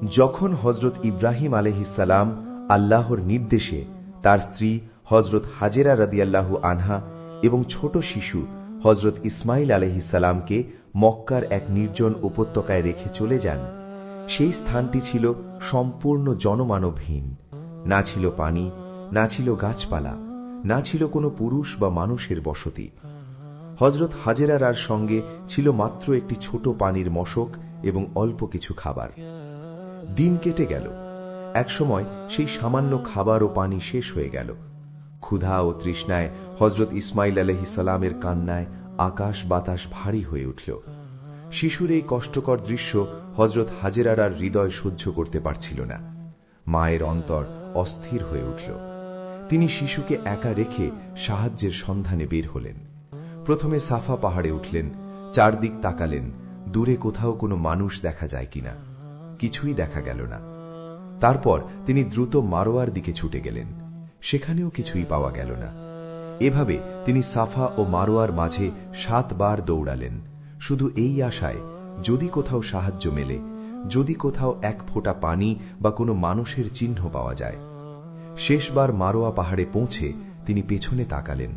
যখন হজরত ইব্রাহিম আলাইহিসসালাম আল্লাহর নির্দেশে তার স্ত্রী হজরত হাজেরা রাদিয়াল্লাহু আনহা এবং ছোট শিশু হজরত ইসমাইল আলাইহিসসালামকে মক্কার এক নির্জন উপত্যকায় রেখে চলে যান, সেই স্থানটি ছিল সম্পূর্ণ জনমানবহীন। না ছিল পানি, না ছিল গাছপালা, না ছিল কোনো পুরুষ বা মানুষের বসতি। হজরত হাজেরার সঙ্গে ছিল মাত্র একটি ছোট পানির মশক এবং অল্প কিছু খাবার। দিন কেটে গেল। একসময় সেই সামান্য খাবার ও পানি শেষ হয়ে গেল। ক্ষুধা ও তৃষ্ণায় হজরত ইসমাইল আলাইহিসসালামের কান্নায় আকাশ বাতাস ভারী হয়ে উঠল। শিশুর এই কষ্টকর দৃশ্য হজরত হাজেরার হৃদয় সহ্য করতে পারছিল না। মায়ের অন্তর অস্থির হয়ে উঠল। তিনি শিশুকে একা রেখে সাহায্যের সন্ধানে বের হলেন। প্রথমে সাফা পাহাড়ে উঠলেন, চারদিক তাকালেন, দূরে কোথাও কোনো মানুষ দেখা যায় কিনা। কিছুই দেখা গেল না। তারপর তিনি দ্রুত মারোয়ার দিকে ছুটে গেলেন। সেখানেও কিছুই পাওয়া গেল না। এভাবে তিনি সাফা ও মারোয়ার মাঝে 7 বার দৌড়ালেন, শুধু এই আশায় যদি কোথাও সাহায্য মেলে, যদি কোথাও এক ফোঁটা পানি বা কোনো মানুষের চিহ্ন পাওয়া যায়। শেষবার মারোয়া পাহাড়ে পৌঁছে তিনি পেছনে তাকালেন।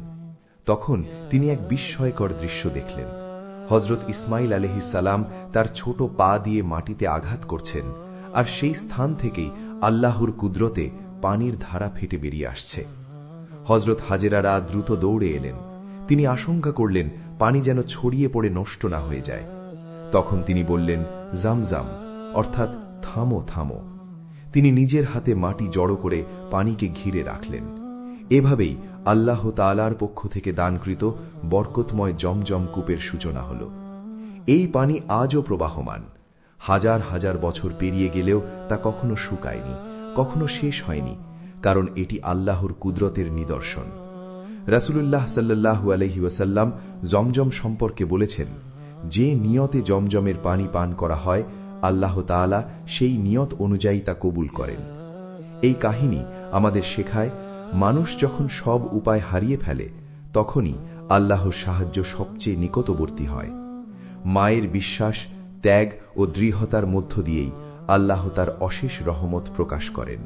তখন তিনি এক বিস্ময়কর দৃশ্য দেখলেন। হজরত ইসমাইল আলাইহিসসালাম তার ছোট পা দিয়ে মাটিতে আঘাত করছেন, আর সেই স্থান থেকেই আল্লাহর কুদরতে পানির ধারা ফেটে বেরিয়ে আসছে। হজরত হাজেরারা দ্রুত দৌড়ে এলেন। তিনি আশঙ্কা করলেন পানি যেন ছড়িয়ে পড়ে নষ্ট না হয়ে যায়। তখন তিনি বললেন, জামজাম, অর্থাৎ থামো থামো। তিনি নিজের হাতে মাটি জড়ো করে পানিকে ঘিরে রাখলেন। এভাবেই আল্লাহ তাআলার পক্ষ থেকে দানকৃত বরকতময় জমজম কূপের সূচনা হল। এই পানি আজও প্রবাহমান। হাজার হাজার বছর পেরিয়ে গেলেও তা কখনো শুকায়নি, কখনো শেষ হয়নি, কারণ এটি আল্লাহর কুদরতের নিদর্শন। রাসূলুল্লাহ সাল্লাল্লাহু আলাইহি ওয়াসাল্লাম জমজম সম্পর্কে বলেছেন, যে নিয়তে জমজমের পানি পান করা হয়, আল্লাহ তাআলা সেই নিয়ত অনুযায়ী তা কবুল করেন। এই কাহিনী আমাদের শেখায়, মানুষ যখন সব উপায় হারিয়ে ফেলে, তখনই আল্লাহর সাহায্য সবচেয়ে নিকটবর্তী হয়। মায়ের বিশ্বাস, ত্যাগ ও দৃঢ়তার মধ্য দিয়েই আল্লাহ তার অশেষ রহমত প্রকাশ করেন।